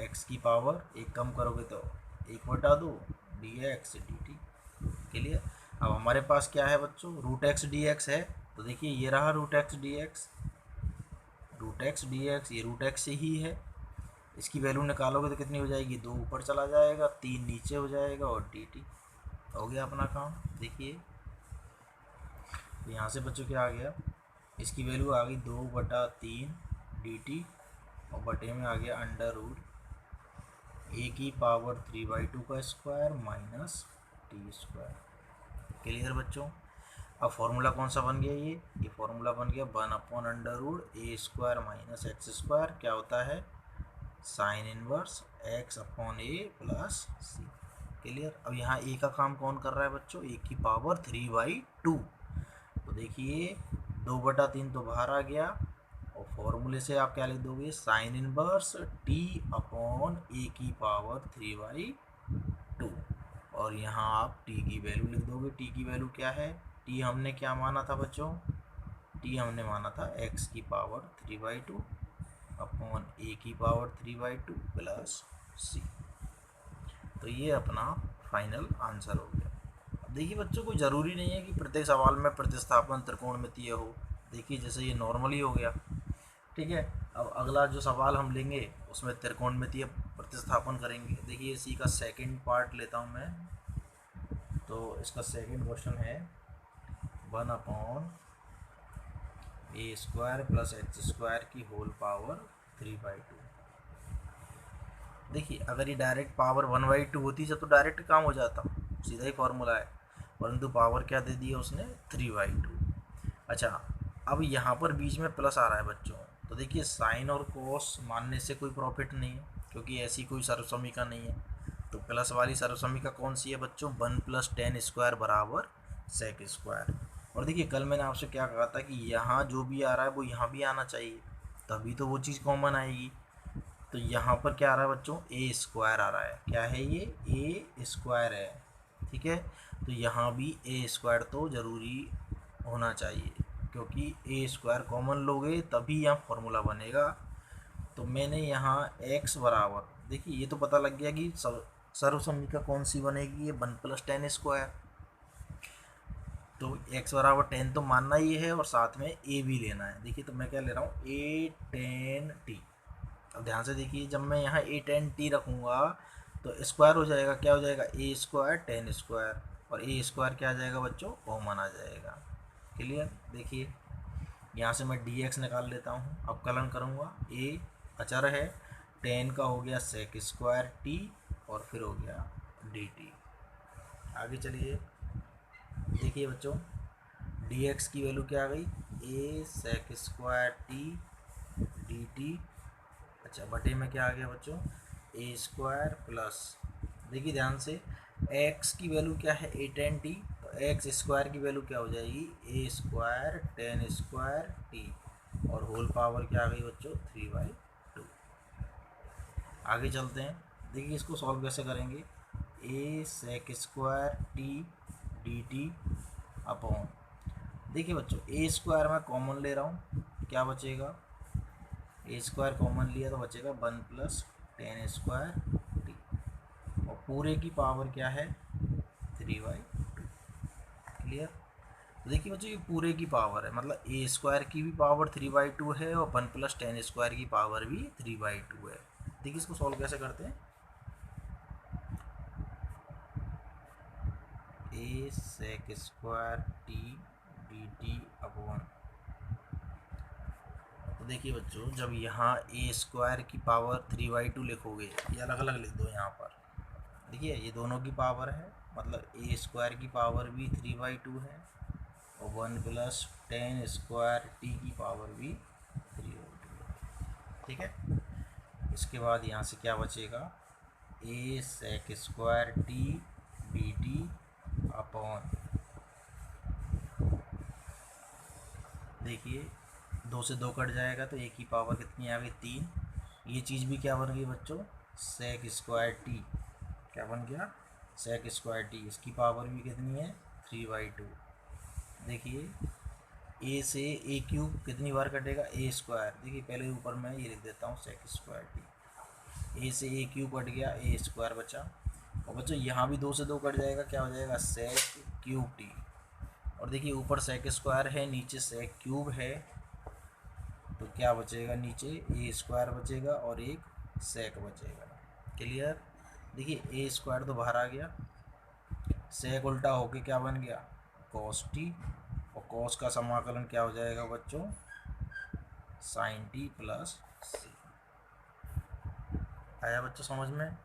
x की पावर एक कम करोगे तो 1/2 dx dt। क्लियर। अब हमारे पास क्या है बच्चों, रूट एक्स डी एक्स है। तो देखिए ये रहा root X D X, root X D X, ये रूट एक्स ही है। इसकी वैल्यू निकालोगे तो कितनी हो जाएगी, 2 ऊपर चला जाएगा, 3 नीचे हो जाएगा और dt हो गया अपना काम। देखिए यहाँ से बच्चों क्या आ गया, इसकी वैल्यू आ गई 2/3 dt और बटे में आ गया अंडर रूट a⁻³ का square minus T square. Clear बच्चों। अब फॉर्मूला कौन सा बन गया, ये फॉर्मूला बन गया 1/√a² माइनस एक्स स्क्वायर, क्या होता है साइन इनवर्स x/a प्लस सी। क्लियर। अब यहाँ a का काम कौन कर रहा है बच्चों, a⁻³ तो देखिए 2/3 तो बाहर आ गया और फॉर्मूले से आप क्या लिख दोगे, साइन इनवर्स t/a⁻³ और यहाँ आप t की वैल्यू लिख दोगे। t की वैल्यू क्या है, t हमने क्या माना था बच्चों, t हमने माना था x⁻³ upon a⁻³ plus c। तो ये अपना फाइनल आंसर हो गया। अब देखिए बच्चों, कोई ज़रूरी नहीं है कि प्रत्येक सवाल में प्रतिस्थापन त्रिकोणमितीय हो। देखिए जैसे ये नॉर्मली हो गया, ठीक है। अब अगला जो सवाल हम लेंगे उसमें त्रिकोणमितीय प्रतिस्थापन करेंगे। देखिए इसी का सेकंड पार्ट लेता हूँ मैं, तो इसका सेकंड क्वेश्चन है 1/a² प्लस h² की होल पावर 3/2। देखिए अगर ये डायरेक्ट पावर 1/2 होती तो डायरेक्ट काम हो जाता, सीधा ही फॉर्मूला है, परंतु पावर क्या दे दिया उसने 3/2। अच्छा अब यहाँ पर बीच में प्लस आ रहा है बच्चों, तो देखिए साइन और कोस मानने से कोई प्रॉफिट नहीं है क्योंकि ऐसी कोई सर्वसमीका नहीं है। तो प्लस वाली सर्वसमीका कौन सी है बच्चों, 1 + tan² बराबर sec²। और देखिए कल मैंने आपसे क्या कहा था कि यहाँ जो भी आ रहा है वो यहाँ भी आना चाहिए, तभी तो वो चीज़ कॉमन आएगी। तो यहाँ पर क्या आ रहा है बच्चों, a² आ रहा है, क्या है ये a² है, ठीक है। तो यहाँ भी a² तो ज़रूरी होना चाहिए क्योंकि a² कॉमन लोगे तभी यहाँ फॉर्मूला बनेगा। तो मैंने यहाँ x बराबर, देखिए ये तो पता लग गया कि सर्वसमीका कौन सी बनेगी, ये 1 + tan²। तो x बराबर 10 तो मानना ही है और साथ में a भी लेना है। देखिए तो मैं क्या ले रहा हूँ, a tan t। अब ध्यान से देखिए, जब मैं यहाँ a tan t रखूँगा तो स्क्वायर हो जाएगा, क्या हो जाएगा a² tan² और a² क्या आ जाएगा बच्चों, कॉमन आ जाएगा। क्लियर। देखिए यहाँ से मैं dx निकाल लेता हूँ, अवकलन करूँगा, a अचर है, tan का हो गया sec² और फिर हो गया dt। आगे चलिए देखिए बच्चों, dx की वैल्यू क्या आ गई, a sec² dt। अच्छा बटे में क्या आ गया बच्चों, a² प्लस, देखिए ध्यान से x की वैल्यू क्या है a tan t, तो x² की वैल्यू क्या हो जाएगी a² tan² t और होल पावर क्या आ गई बच्चों 3/2। आगे चलते हैं, देखिए इसको सॉल्व कैसे करेंगे, a sec² dt अपॉन, देखिए बच्चों a² मैं कॉमन ले रहा हूँ, क्या बचेगा, a² कॉमन लिया तो बचेगा 1 + tan² t और पूरे की पावर क्या है 3/2। क्लियर। तो देखिए बच्चों ये पूरे की पावर है, मतलब a² की भी पावर 3/2 है और 1 + tan² की पावर भी 3/2 है। देखिए इसको सॉल्व कैसे करते हैं, a sec² t dt upon, तो देखिए बच्चों जब यहाँ a² की पावर 3/2 लिखोगे, ये अलग अलग लिख दो यहाँ पर, देखिए ये दोनों की पावर है, मतलब a² की पावर भी 3/2 है और 1 + tan² t की पावर भी 3/2 है, ठीक है। इसके बाद यहाँ से क्या बचेगा, a sec² t dt upon, देखिए 2 से 2 कट जाएगा तो a की पावर कितनी आ गई 3। ये चीज़ भी क्या बन गई बच्चों sec² t, क्या बन गया sec² t, इसकी पावर भी कितनी है 3/2। देखिए a से a³ कितनी बार कटेगा a², देखिए पहले ऊपर मैं ये लिख देता हूँ sec² t, a से a³ कट गया, a² बचा और बच्चों यहाँ भी 2 से 2 कट जाएगा, क्या हो जाएगा sec³ t और देखिए ऊपर sec² है, नीचे sec³ है, तो क्या बचेगा नीचे a² बचेगा और एक सेक बचेगा। क्लियर। देखिए ए स्क्वायर तो बाहर आ गया, सेक उल्टा होके क्या बन गया कॉस टी, और कॉस का समाकलन क्या हो जाएगा बच्चों साइन टी प्लस सी। आया बच्चों समझ में।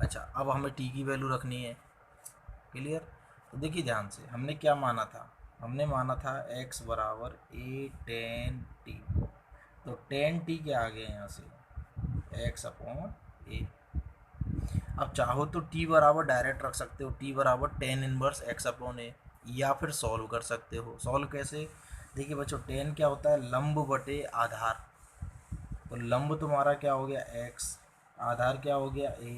अच्छा अब हमें टी की वैल्यू रखनी है। क्लियर। तो देखिए ध्यान से हमने क्या माना था, हमने माना था x बराबर ए टेन टी, तो टेन टी क्या आ गया यहाँ से x अपॉन ए। अब चाहो तो t बराबर डायरेक्ट रख सकते हो, t बराबर टेन इनवर्स x अपॉन ए, या फिर सॉल्व कर सकते हो। सॉल्व कैसे, देखिए बच्चों टेन क्या होता है लंब बटे आधार, तो लंब तुम्हारा क्या हो गया x, आधार क्या हो गया a,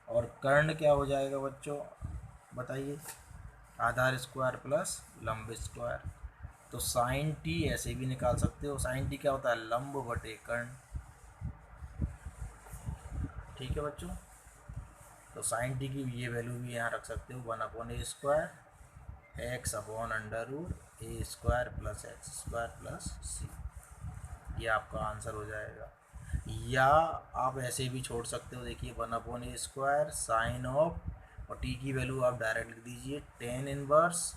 और कर्ण क्या हो जाएगा बच्चों बताइए, आधार स्क्वायर प्लस लंब स्क्वायर। तो साइन टी ऐसे भी निकाल सकते हो, साइन टी क्या होता है लंब बटे कर्ण। ठीक है बच्चों, तो साइन टी की ये वैल्यू भी यहाँ रख सकते हो 1 upon A square x upon under root a square plus x square plus c, ये आपका आंसर हो जाएगा। या आप ऐसे भी छोड़ सकते हो, देखिए 1 upon A square sine of, और टी की वैल्यू आप डायरेक्ट लिख दीजिए टेन इनवर्स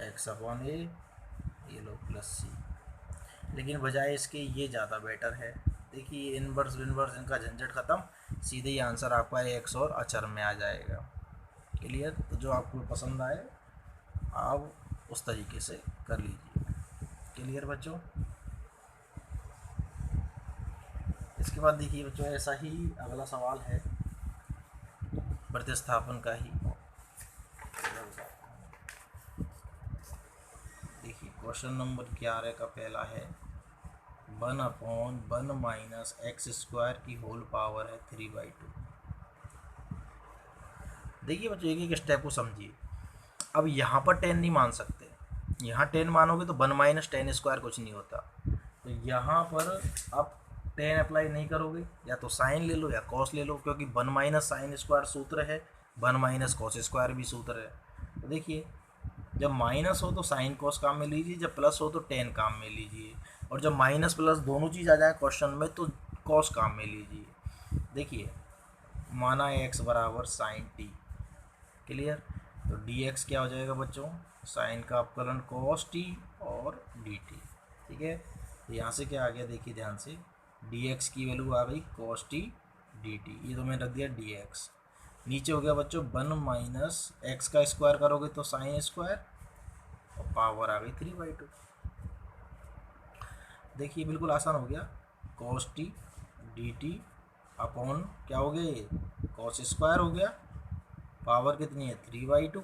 एक्स अपॉन ए, ये लो प्लस सी। लेकिन बजाय इसके ये ज़्यादा बेटर है, देखिए इनवर्स विनवर्स इनका झंझट ख़त्म, सीधे ही आंसर आपका एक्स और अचर में आ जाएगा। क्लियर। तो जो आपको पसंद आए आप उस तरीके से कर लीजिए। क्लियर बच्चों। इसके बाद देखिए बच्चों ऐसा ही अगला सवाल है प्रतिस्थापन का ही। देखिए क्वेश्चन नंबर 11 का पहला है 1 अपॉन 1 माइनस एक्स स्क्वायर की होल पावर है 3/2। देखिए बच्चों एक एक स्टेप को समझिए। अब यहाँ पर 10 नहीं मान सकते, यहाँ 10 मानोगे तो 1 माइनस टेन स्क्वायर कुछ नहीं होता, तो यहाँ पर आप 10 अप्लाई नहीं करोगे, या तो साइन ले लो या कॉस ले लो, क्योंकि 1 माइनस साइन स्क्वायर सूत्र है, 1 माइनस कॉस स्क्वायर भी सूत्र है। तो देखिए जब माइनस हो तो साइन कॉस काम में लीजिए, जब प्लस हो तो 10 काम में लीजिए, और जब माइनस प्लस दोनों चीज़ आ जाए क्वेश्चन में तो कॉस काम में लीजिए। देखिए माना एक्स बराबर साइन टी। क्लियर। तो डी एक्स क्या हो जाएगा बच्चों साइन का अवकलन कॉस टी और डी टी। ठीक है, तो यहाँ से क्या आ गया देखिए ध्यान से, डी एक्स की वैल्यू आ गई कॉस टी डी टी, ये तो मैंने रख दिया डी एक्स। नीचे हो गया बच्चों 1 माइनस एक्स का स्क्वायर करोगे तो साइन स्क्वायर, और पावर आ गई 3/2। देखिए बिल्कुल आसान हो गया, cos t d T upon क्या हो गया ये कॉस स्क्वायर हो गया, पावर कितनी है 3/2।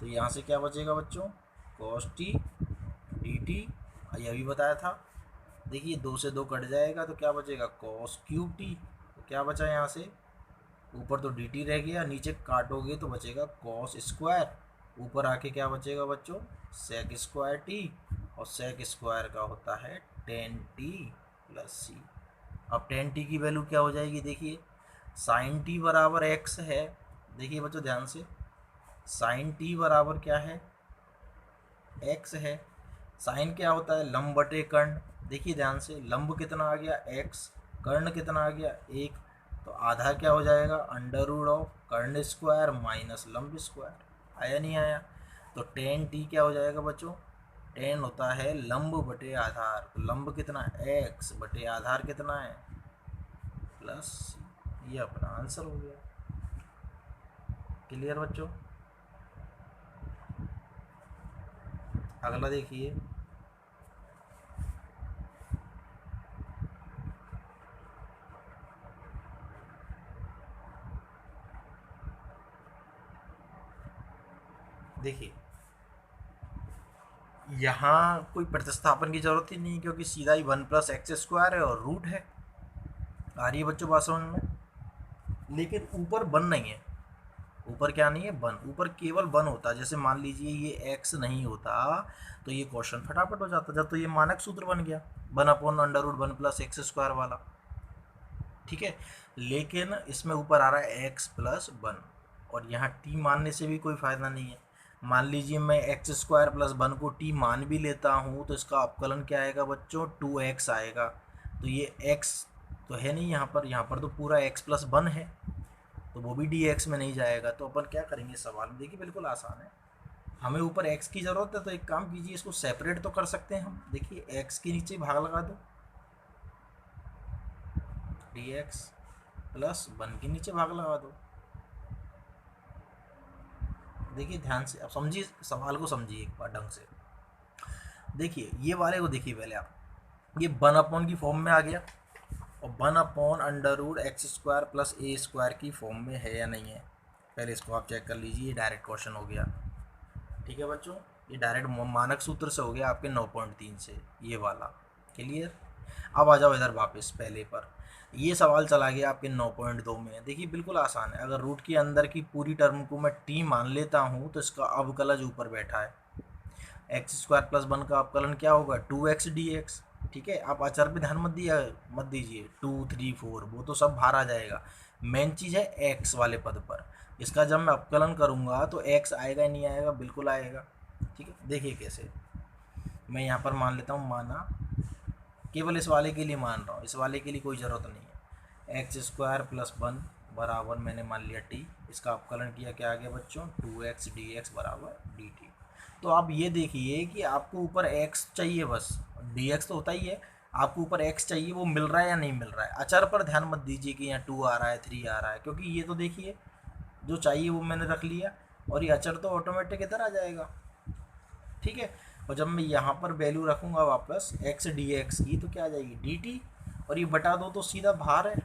तो यहाँ से क्या बचेगा बच्चों कॉस टी डी टी, ये अभी बताया था। देखिए 2 से 2 कट जाएगा तो क्या बचेगा कॉस क्यूब टी, तो क्या बचा यहाँ से ऊपर तो डी टी रह गया, नीचे काटोगे तो बचेगा कॉस स्क्वायर, ऊपर आके क्या बचेगा बच्चों सेक स्क्वायर टी, और सेक स्क्वायर का होता है 10t प्लस सी। अब 10t की वैल्यू क्या हो जाएगी देखिए, साइन टी बराबर x है, देखिए बच्चों ध्यान से साइन टी बराबर क्या है x है, साइन क्या होता है लंब बटे कर्ण, देखिए ध्यान से लंब कितना आ गया x, कर्ण कितना आ गया 1, तो आधा क्या हो जाएगा अंडर रूट ऑफ कर्ण स्क्वायर माइनस लंब स्क्वायर। आया नहीं आया, तो 10t क्या हो जाएगा बच्चों 10 होता है लंब बटे आधार, तो लंब कितना x बटे आधार कितना है प्लस, ये अपना आंसर हो गया। क्लियर बच्चों। अगला देखिए देखिए यहाँ कोई प्रतिस्थापन की जरूरत ही नहीं, क्योंकि सीधा ही 1 प्लस एक्स स्क्वायर है और रूट है। आ रही है बच्चों बात समझ में। लेकिन ऊपर बन नहीं है, ऊपर क्या नहीं है बन, ऊपर केवल बन होता है। जैसे मान लीजिए ये एक्स नहीं होता तो ये क्वेश्चन फटाफट हो जाता, जब तो ये मानक सूत्र बन गया 1 upon under root 1 plus x square वाला। ठीक है, लेकिन इसमें ऊपर आ रहा है एक्स प्लस 1, और यहाँ टी मानने से भी कोई फ़ायदा नहीं है। मान लीजिए मैं एक्स स्क्वायर प्लस 1 को टी मान भी लेता हूँ तो इसका अवकलन क्या आएगा बच्चों 2x आएगा, तो ये x तो है नहीं यहाँ पर तो पूरा x प्लस 1 है, तो वो भी dx में नहीं जाएगा। तो अपन क्या करेंगे सवाल में, देखिए बिल्कुल आसान है। हमें ऊपर x की ज़रूरत है, तो एक काम कीजिए, इसको सेपरेट तो कर सकते हैं हम। देखिए x के नीचे भाग लगा दो, dx प्लस 1 के नीचे भाग लगा दो। देखिए ध्यान से, अब समझिए सवाल को, समझिए एक बार ढंग से। देखिए ये वाले को देखिए पहले आप, ये 1 अपॉन की फॉर्म में आ गया, और 1 upon under root x square plus a square की फॉर्म में है या नहीं है, पहले इसको आप चेक कर लीजिए। डायरेक्ट क्वेश्चन हो गया, ठीक है बच्चों, ये डायरेक्ट मानक सूत्र से हो गया आपके 9.3 से, ये वाला क्लियर। अब आ जाओ इधर वापस पहले पर, ये सवाल चला गया आपके 9.2 में। देखिए बिल्कुल आसान है, अगर रूट के अंदर की पूरी टर्म को मैं टी मान लेता हूँ तो इसका अवकलज ऊपर बैठा है, एक्स स्क्वायर प्लस 1 का अवकलन क्या होगा 2x dx। ठीक है, आप अचर पे ध्यान मत दीजिए, 2 3 4 वो तो सब बाहर आ जाएगा, मेन चीज़ है x वाले पद पर। इसका जब मैं अवकलन करूँगा तो x आएगा ही नहीं आएगा, बिल्कुल आएगा। ठीक है, देखिए कैसे, मैं यहाँ पर मान लेता हूँ, माना केवल इस वाले के लिए मान रहा हूँ, इस वाले के लिए कोई ज़रूरत नहीं है। एक्स स्क्वायर प्लस 1 बराबर मैंने मान लिया टी, इसका अवकलन किया, क्या आ गया बच्चों 2x dx बराबर dt। तो आप ये देखिए कि आपको ऊपर x चाहिए, बस dx तो होता ही है, आपको ऊपर x चाहिए, वो मिल रहा है या नहीं मिल रहा है। अचर पर ध्यान मत दीजिए कि यहाँ 2 आ रहा है 3 आ रहा है, क्योंकि ये तो देखिए जो चाहिए वो मैंने रख लिया, और ये अचर तो ऑटोमेटिक इधर आ जाएगा। ठीक है, और जब मैं यहाँ पर वैल्यू रखूँगा वापस x dx की, तो क्या आ जाएगी dt, और ये बटा दो तो सीधा बाहर है,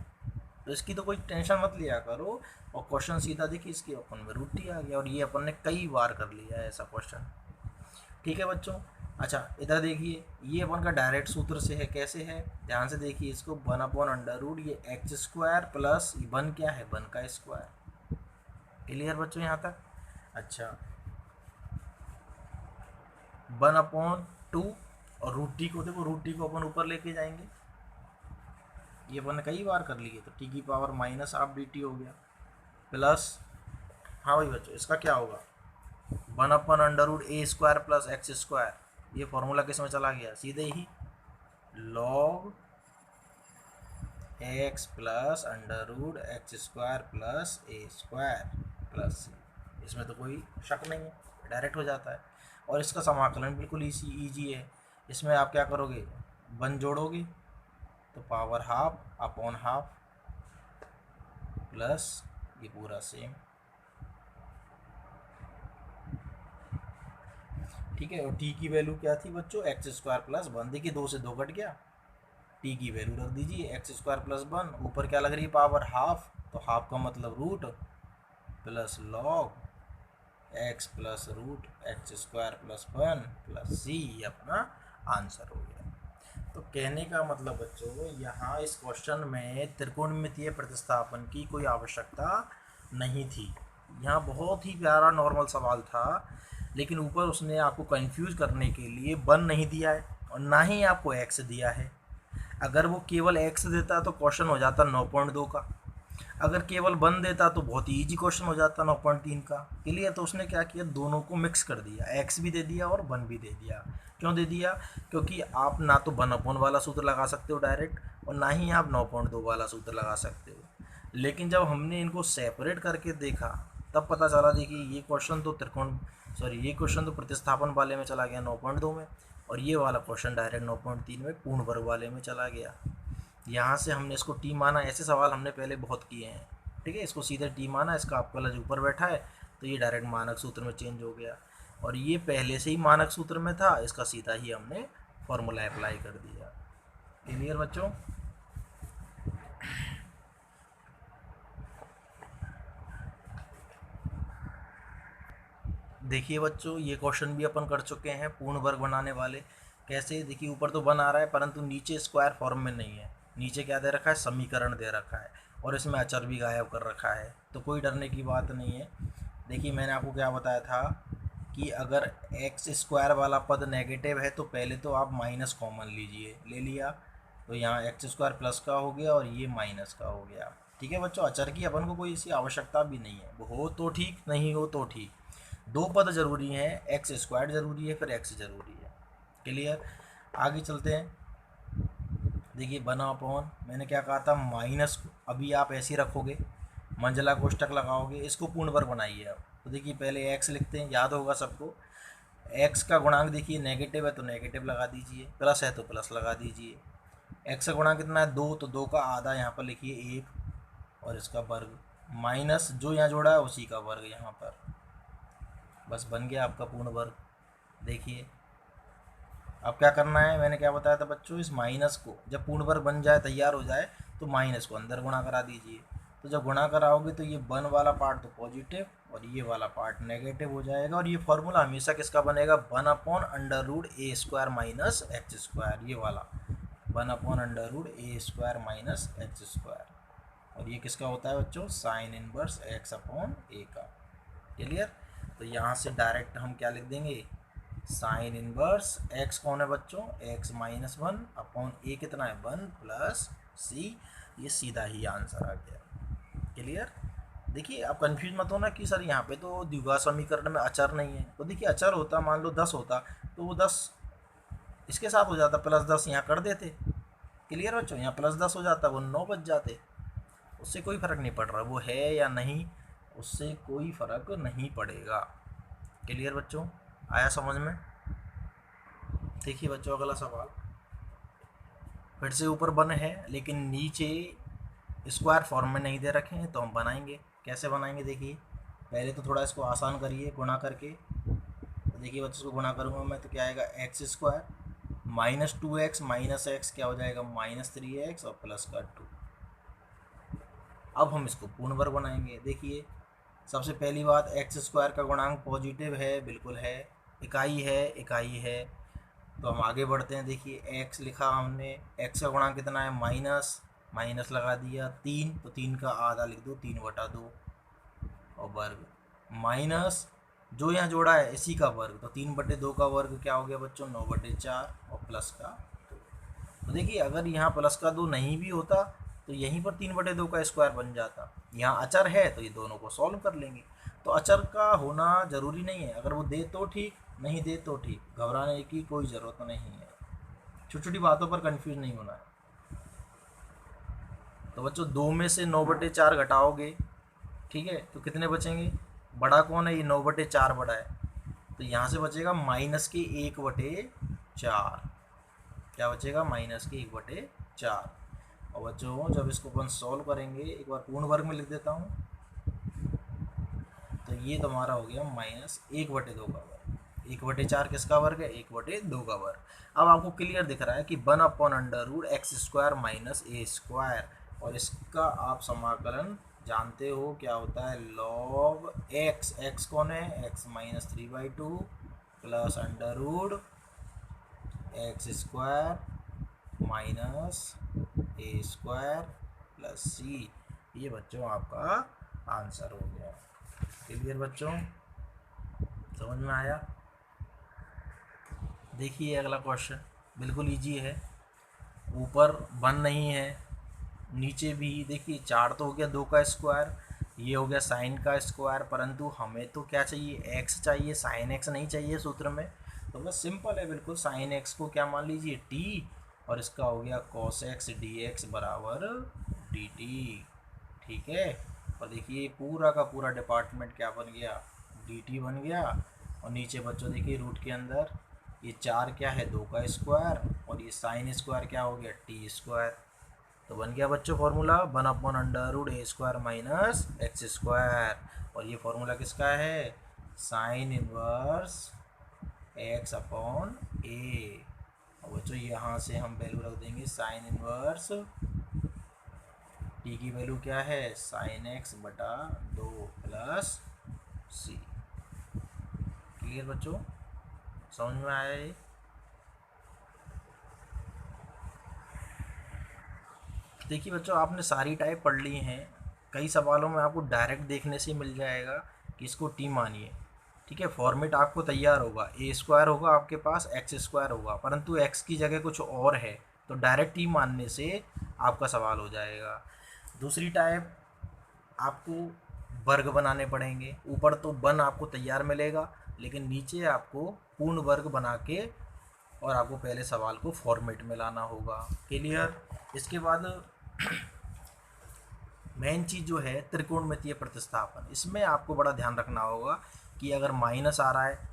तो इसकी तो कोई टेंशन मत लिया करो। और क्वेश्चन सीधा देखिए, इसके अपन में रूट टी आ गया, और ये अपन ने कई बार कर लिया है ऐसा क्वेश्चन। ठीक है बच्चों, अच्छा इधर देखिए, ये अपन का डायरेक्ट सूत्र से है, कैसे है ध्यान से देखिए इसको, 1 अपॉन अंडर रूट ये एक्स स्क्वायर प्लस 1 क्या है 1 का स्क्वायर। क्लियर बच्चों यहाँ तक। अच्छा 1 अपॉन 2, और रूट टी को देखो, रूट टी को अपन ऊपर लेके जाएंगे, ये अपन ने कई बार कर लिए, तो टी की power minus half D T हो गया, प्लस, हाँ भाई बच्चों इसका क्या होगा 1 upon under root a square plus x square, ये फॉर्मूला किस में चला गया सीधे ही log x plus under root x square plus a square plus c, इसमें तो कोई शक नहीं है, डायरेक्ट हो जाता है। और इसका समाकलन बिल्कुल ईजी है, इसमें आप क्या करोगे 1 जोड़ोगे तो power half upon half plus ये पूरा सेम। ठीक है, और टी की वैल्यू क्या थी बच्चों एक्स स्क्वायर प्लस 1, देखिए 2 से 2 कट गया, टी की वैल्यू रख दीजिए एक्स स्क्वायर प्लस 1, ऊपर क्या लग रही है पावर हाफ, तो हाफ का मतलब root, plus log x plus root x square plus 1 plus c, अपना आंसर हो गया। तो कहने का मतलब बच्चों, यहाँ इस क्वेश्चन में त्रिकोणमितीय प्रतिस्थापन की कोई आवश्यकता नहीं थी। यहाँ बहुत ही प्यारा नॉर्मल सवाल था, लेकिन ऊपर उसने आपको कंफ्यूज करने के लिए 1 नहीं दिया है, और ना ही आपको x दिया है। अगर वो केवल x देता तो क्वेश्चन हो जाता 9.2 का, अगर केवल 1 देता तो बहुत ही ईजी क्वेश्चन हो जाता 9.3 का। क्लियर, तो उसने क्या किया, दोनों को मिक्स कर दिया, x भी दे दिया और 1 भी दे दिया। क्यों दे दिया, क्योंकि आप ना तो 1 अपॉन वाला सूत्र लगा सकते हो डायरेक्ट, और ना ही आप 9.2 वाला सूत्र लगा सकते हो। लेकिन जब हमने इनको सेपरेट करके देखा तब पता चला, देखिए ये क्वेश्चन तो ये क्वेश्चन तो प्रतिस्थापन वाले में चला गया 9.2 में, और ये वाला क्वेश्चन डायरेक्ट 9.3 में पूर्ण वर्ग वाले में चला गया। यहाँ से हमने इसको टी माना, ऐसे सवाल हमने पहले बहुत किए हैं। ठीक है, इसको सीधे टी माना, इसका अवकलज ऊपर बैठा है, तो ये डायरेक्ट मानक सूत्र में चेंज हो गया, और ये पहले से ही मानक सूत्र में था, इसका सीधा ही हमने फॉर्मूला अप्लाई कर दिया। क्लियर बच्चों। देखिए बच्चों, ये क्वेश्चन भी अपन कर चुके हैं पूर्ण वर्ग बनाने वाले। कैसे, देखिए ऊपर तो 1 आ रहा है, परंतु नीचे स्क्वायर फॉर्म में नहीं है, नीचे क्या दे रखा है समीकरण दे रखा है, और इसमें अचर भी गायब कर रखा है, तो कोई डरने की बात नहीं है। देखिए मैंने आपको क्या बताया था कि अगर एक्स स्क्वायर वाला पद नेगेटिव है तो पहले तो आप माइनस कॉमन लीजिए, ले लिया तो यहाँ एक्स स्क्वायर प्लस का हो गया और ये माइनस का हो गया। ठीक है बच्चों, अचर की अपन को कोई इसी आवश्यकता भी नहीं है, वो हो तो ठीक, नहीं हो तो ठीक, 2 पद जरूरी हैं, एक्स स्क्वायर जरूरी है, फिर एक्स जरूरी है। क्लियर, आगे चलते हैं। देखिए वन अपॉन, मैंने क्या कहा था, माइनस को अभी आप ऐसे ही रखोगे, मंझला कोष्टक लगाओगे, इसको पूर्ण वर्ग बनाइए आप। तो देखिए पहले एक्स लिखते हैं, याद होगा सबको। एक्स का गुणांक देखिए नेगेटिव है तो नेगेटिव लगा दीजिए, प्लस है तो प्लस लगा दीजिए। एक्स का गुणांक कितना है, 2, तो 2 का आधा यहाँ पर लिखिए 1, और इसका वर्ग माइनस जो यहाँ जोड़ा है उसी का वर्ग यहाँ पर, बस बन गया आपका पूर्ण वर्ग। देखिए अब क्या करना है, मैंने क्या बताया था बच्चों, इस माइनस को जब पूर्ण वर्ग बन जाए, तैयार हो जाए, तो माइनस को अंदर गुणा करा दीजिए। तो जब गुणा कराओगे तो ये वन वाला पार्ट तो पॉजिटिव और ये वाला पार्ट नेगेटिव हो जाएगा, और ये फॉर्मूला हमेशा किसका बनेगा, 1/√a² माइनस x², ये वाला 1/√a² माइनस x²। और ये किसका होता है बच्चों, साइन इनवर्स x/a का। क्लियर। तो यहाँ से डायरेक्ट हम क्या लिख देंगे, साइन इनवर्स x कौन है बच्चों, x-1 अपॉन a कितना है 1 प्लस c, ये सीधा ही आंसर आ गया। क्लियर। देखिए आप कंफ्यूज मत होना कि सर यहाँ पे तो द्विघात समीकरण में अचर नहीं है। तो देखिए अचर होता, मान लो 10 होता तो वो 10 इसके साथ हो जाता, +10 यहाँ कर देते। क्लियर बच्चों, यहाँ +10 हो जाता, वो 9 बच जाते। उससे कोई फ़र्क नहीं पड़ रहा, वो है या नहीं, उससे कोई फ़र्क नहीं पड़ेगा। क्लियर बच्चों, आया समझ में। देखिए बच्चों अगला सवाल, फिर से ऊपर बन है लेकिन नीचे स्क्वायर फॉर्म में नहीं दे रखे हैं, तो हम बनाएंगे। कैसे बनाएंगे देखिए, पहले तो थोड़ा इसको आसान करिए गुणा करके। तो देखिए बच्चों इसको गुणा करूँगा मैं तो क्या आएगा, x² -2x माइनस x क्या हो जाएगा, -3x और प्लस का 2। अब हम इसको पूर्ण वर्ग बनाएंगे। देखिए सबसे पहली बात, x² का गुणांक पॉजिटिव है, बिल्कुल है, इकाई है, इकाई है। तो हम आगे बढ़ते हैं। देखिए x लिखा हमने, x का गुणांक कितना है, माइनस, माइनस लगा दिया 3, तो 3 का आधा लिख दो, 3/2 और वर्ग माइनस जो यहाँ जोड़ा है इसी का वर्ग, तो 3/2 का वर्ग क्या हो गया बच्चों, 9/4 और प्लस का 2। तो देखिए अगर यहाँ प्लस का 2 नहीं भी होता तो यहीं पर 3/2 का स्क्वायर बन जाता। यहाँ अचर है तो ये दोनों को सॉल्व कर लेंगे। तो अचर का होना ज़रूरी नहीं है, अगर वो दे तो ठीक, नहीं दे तो ठीक, घबराने की कोई ज़रूरत नहीं है। छोटी छोटी बातों पर कंफ्यूज नहीं होना है। तो बच्चों 2 में से 9/4 घटाओगे, ठीक है, तो कितने बचेंगे, बड़ा कौन है, ये 9/4 बड़ा है, तो यहाँ से बचेगा -1/4। क्या बचेगा, -1/4। और बच्चों जब इसको अपन सॉल्व करेंगे, एक बार पूर्ण वर्ग में लिख देता हूँ, तो ये तुम्हारा हो गया -1/2 का वर्ग। 1/4 किसका वर्ग है, 1/2 का वर्ग। अब आपको क्लियर दिख रहा है कि 1/√x² माइनस a², और इसका आप समाकलन जानते हो क्या होता है, log x। x कौन है, x -3/2 plus √x² minus a² plus c। ये बच्चों आपका आंसर हो गया। क्लियर बच्चों, समझ में आया। देखिए अगला क्वेश्चन बिल्कुल इजी है, ऊपर 1 नहीं है, नीचे भी देखिए 4 तो हो गया 2 का स्क्वायर, ये हो गया साइन का स्क्वायर, परंतु हमें तो क्या चाहिए, x चाहिए, साइन x नहीं चाहिए सूत्र में। तो बस सिंपल है बिल्कुल, साइन x को क्या मान लीजिए t, और इसका हो गया cos x dx बराबर dt। ठीक है, और देखिए पूरा का पूरा डिपार्टमेंट क्या बन गया, dt बन गया। और नीचे बच्चों देखिए रूट के अंदर ये 4 क्या है, 2 का स्क्वायर, और ये साइन स्क्वायर क्या हो गया, t²। तो बन गया बच्चों फॉर्मूला 1/√a² माइनस x²। और ये फॉर्मूला किसका है, साइन इनवर्स x/a। और बच्चों यहाँ से हम वैल्यू रख देंगे, साइन इनवर्स t की वैल्यू क्या है, sign x/2 plus c। Clear बच्चों, समझ में आया ये। देखिए बच्चों आपने सारी टाइप पढ़ ली हैं, कई सवालों में आपको डायरेक्ट देखने से मिल जाएगा कि इसको टी मानिए। ठीक है, फॉर्मेट आपको तैयार होगा, a² होगा आपके पास, x² होगा, परंतु x की जगह कुछ और है, तो डायरेक्ट टी मानने से आपका सवाल हो जाएगा। दूसरी टाइप आपको वर्ग बनाने पड़ेंगे, ऊपर तो 1 आपको तैयार मिलेगा, लेकिन नीचे आपको पूर्ण वर्ग बना के और आपको पहले सवाल को फॉर्मेट में लाना होगा। क्लियर। इसके बाद मेन चीज़ जो है त्रिकोणमितीय प्रतिस्थापन, इसमें आपको बड़ा ध्यान रखना होगा कि अगर माइनस आ रहा है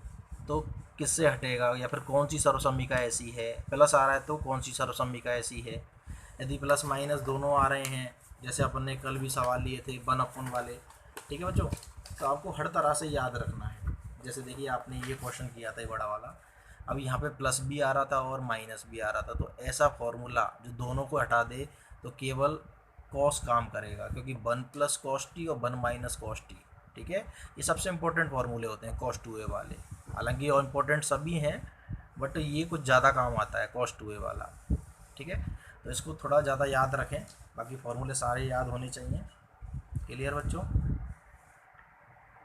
तो किससे हटेगा, या फिर कौन सी सर्वसम्मिका ऐसी है, प्लस आ रहा है तो कौन सी सर्वसम्मिका ऐसी है। यदि प्लस माइनस दोनों आ रहे हैं, जैसे अपन ने कल भी सवाल लिए थे 1/, वाले, ठीक है बच्चों, तो आपको हर तरह से याद रखना है। जैसे देखिए आपने ये क्वेश्चन किया था, ये बड़ा वाला, अब यहाँ पे प्लस भी आ रहा था और माइनस भी आ रहा था, तो ऐसा फॉर्मूला जो दोनों को हटा दे तो केवल कॉस काम करेगा, क्योंकि 1 + cos t और 1 - cos t, ठीक है। ये सबसे इंपॉर्टेंट फार्मूले होते हैं cos 2a वाले, हालांकि ये इंपॉर्टेंट सभी हैं बट ये कुछ ज़्यादा काम आता है cos 2a वाला, ठीक है। तो इसको थोड़ा ज़्यादा याद रखें, बाकी फार्मूले सारे याद होने चाहिए। क्लियर बच्चों।